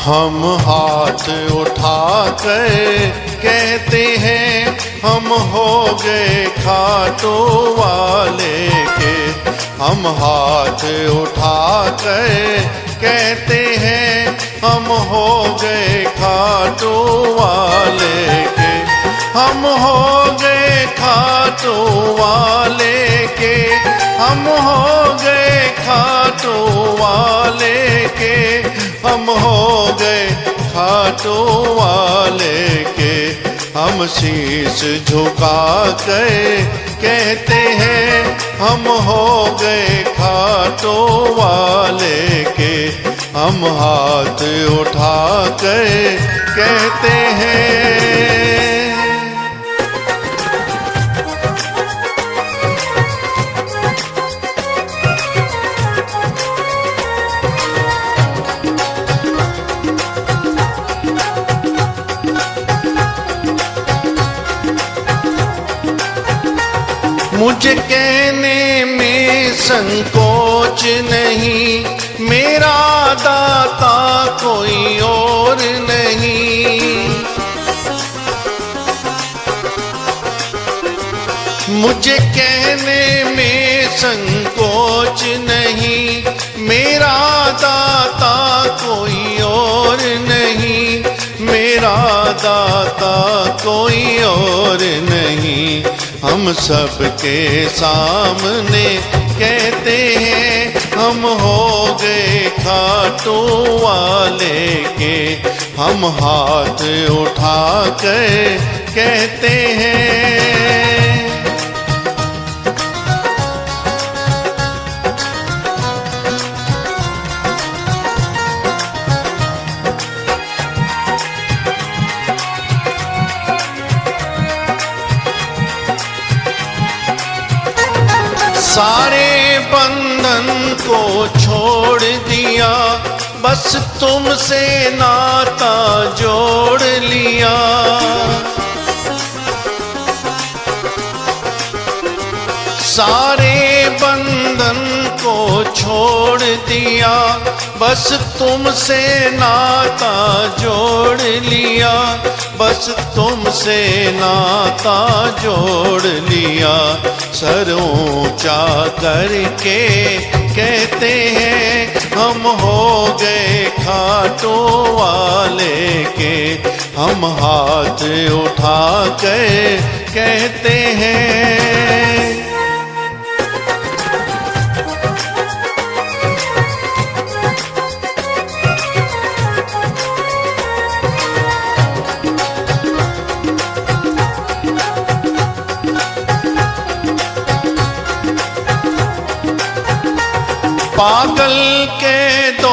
हम हाथ उठा कर कहते हैं हम हो गए खाटू वाले के। हम हाथ उठा कर कहते हैं हम हो गए खाटू वाले के। हम हो गए खाटू वाले के। हम हो गए खाटू वाले के। हम हो गए खाटू वाले के। हम शीश झुका कर कहते हैं हम हो गए खाटू वाले के। हम हाथ उठा कर कहते हैं। मुझे कहने में संकोच नहीं, मेरा दाता कोई और नहीं। मुझे कहने में संकोच नहीं, मेरा दाता कोई और नहीं। मेरा दाता कोई और नहीं। हम सबके सामने कहते हैं हम हो गए खाटू वाले के। हम हाथ उठा कर कहते हैं। सारे बंधन को छोड़ दिया, बस तुमसे नाता जोड़ लिया। सारे बंधन को छोड़ दिया, बस तुमसे नाता जोड़ लिया। बस तुमसे नाता जोड़ लिया। सर ऊंचा करके कहते हैं हम हो गए खाटू वाले के। हम हाथ उठा कर कहते हैं। पागल के दो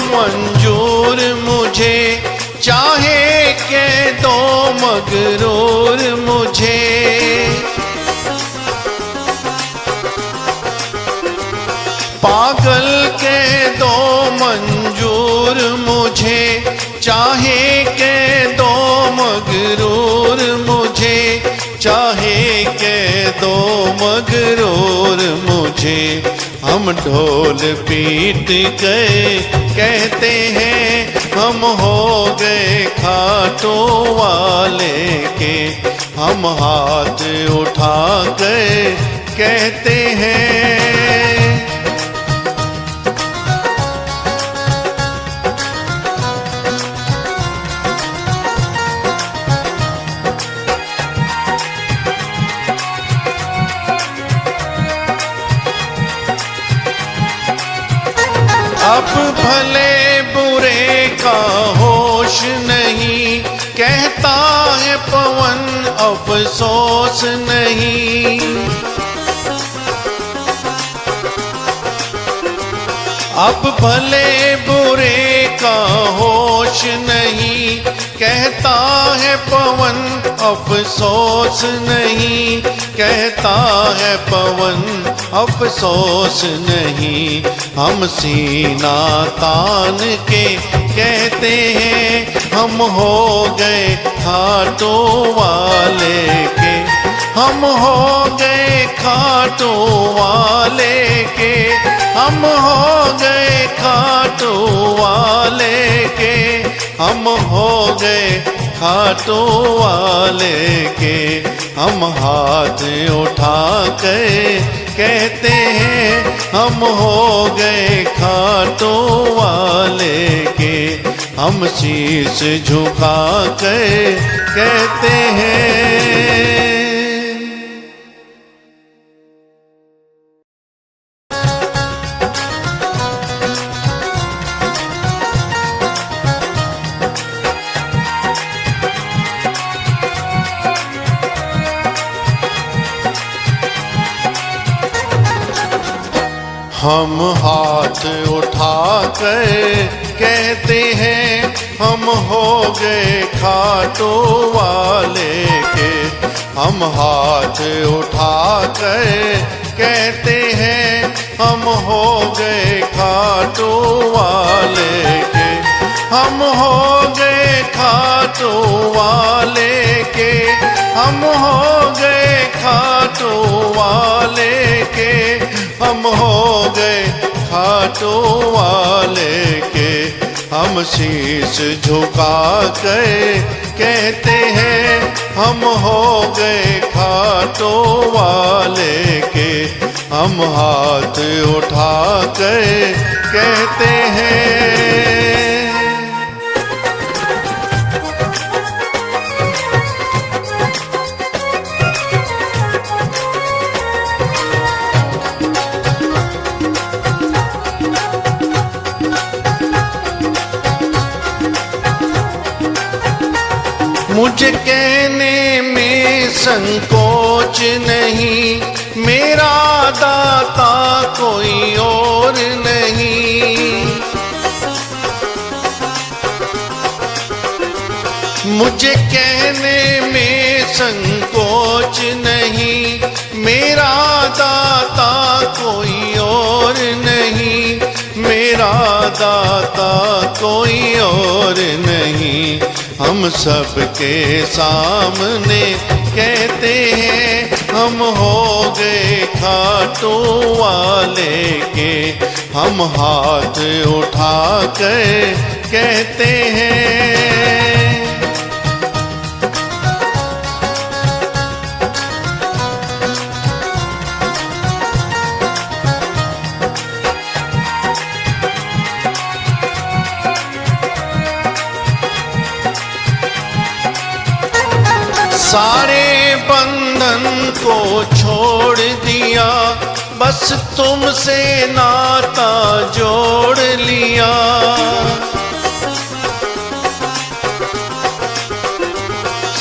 मंजूर मुझे, चाहे के दो मगरूर मुझे। पागल के दो मंजूर मुझे, चाहे के दो मगरूर मुझे। चाहे के दो मगरूर मुझे। हम ढोल पीट गए कहते हैं हम हो गए खाटू वाले के। हम हाथ उठा गए कहते हैं। अब भले बुरे का होश नहीं, कहता है पवन अफसोस नहीं। अब भले बुरे का होश नहीं, कहता है पवन अफसोस नहीं। कहता है पवन अफसोस नहीं। हम सीना तान के कहते हैं हम हो गए खाटू वाले के। हम हो गए खाटू वाले के। हम हो गए खाटू वाले के। हम हो गए खाटू वाले के। हम हाथ उठा कर कहते हैं हम हो गए खाटू वाले के। हम शीश झुका कर कहते हैं। हम हाथ उठा कर कहते हैं हम हो गए खाटू वाले के। हम हाथ उठा कर कहते हैं हम हो गए खाटू वाले के। हम हो गए खाटू वाले के। हम हो गए खाटू वाले के। हम हो गए खाटू वाले के। हम शीश झुका कर कहते हैं हम हो गए खाटू वाले के। हम हाथ उठा कर कहते हैं। मुझे कहने में संकोच नहीं, मेरा दाता कोई और नहीं। मुझे कहने में संकोच नहीं, मेरा दाता कोई और नहीं। मेरा दाता कोई और नहीं। हम सबके सामने कहते हैं हम हो गए खाटू वाले के। हम हाथ उठा कर कहते हैं। सारे बंधन को छोड़ दिया, बस तुमसे नाता जोड़ लिया।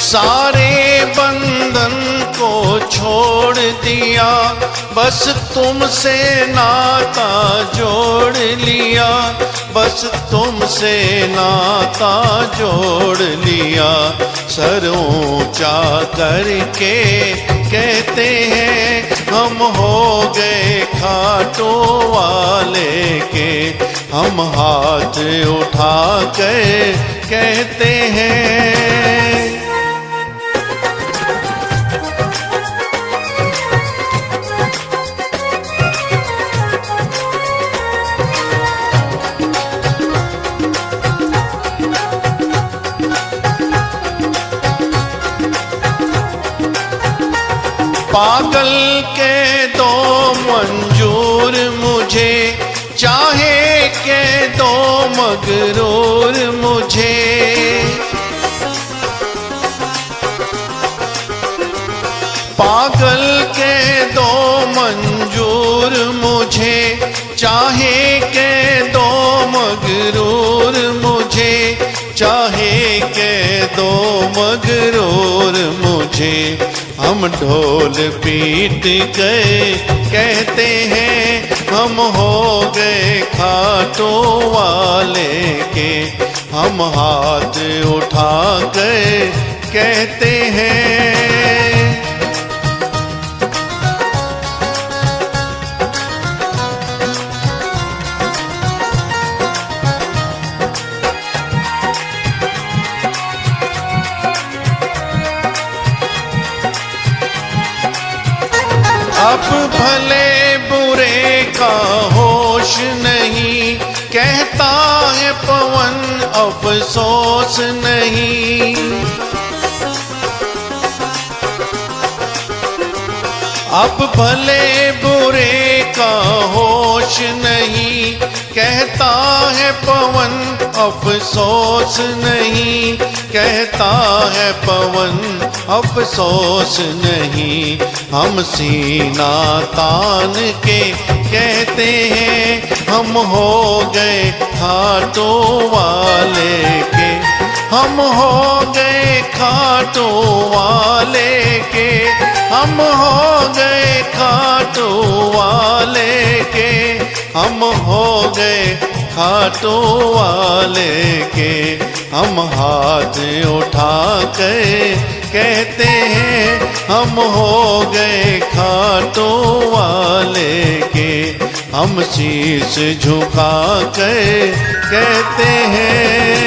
सारे बंधन को छोड़ दिया, बस तुमसे नाता जोड़ लिया। बस तुमसे नाता जोड़ लिया। सर ऊंचा करके कहते हैं हम हो गए खाटू वाले के। हम हाथ उठा कर कहते हैं। पागल के दो मंजूर मुझे, चाहे के दो मगरूर मुझे। पागल के दो मंजूर मुझे, चाहे के दो मगरूर मुझे। चाहे के दो मगरूर मुझे। हम ढोल पीट गए कहते हैं हम हो गए खाटू वाले के। हम हाथ उठा गए कहते हैं। अब भले बुरे का होश नहीं, कहता है पवन अफसोस नहीं। अब भले बुरे का होश नहीं, कहता है पवन अफसोस नहीं, कहता है पवन अफसोस नहीं। हम सीना तान के कहते हैं हम हो गए खाटू वाले के, हम हो गए खाटू वाले के, हम हो गए खाटू वाले के, हम हो गए खाटू वाले के। हम हाथ उठा कर कहते हैं हम हो गए खाटू वाले के। हम शीश झुका कर कहते हैं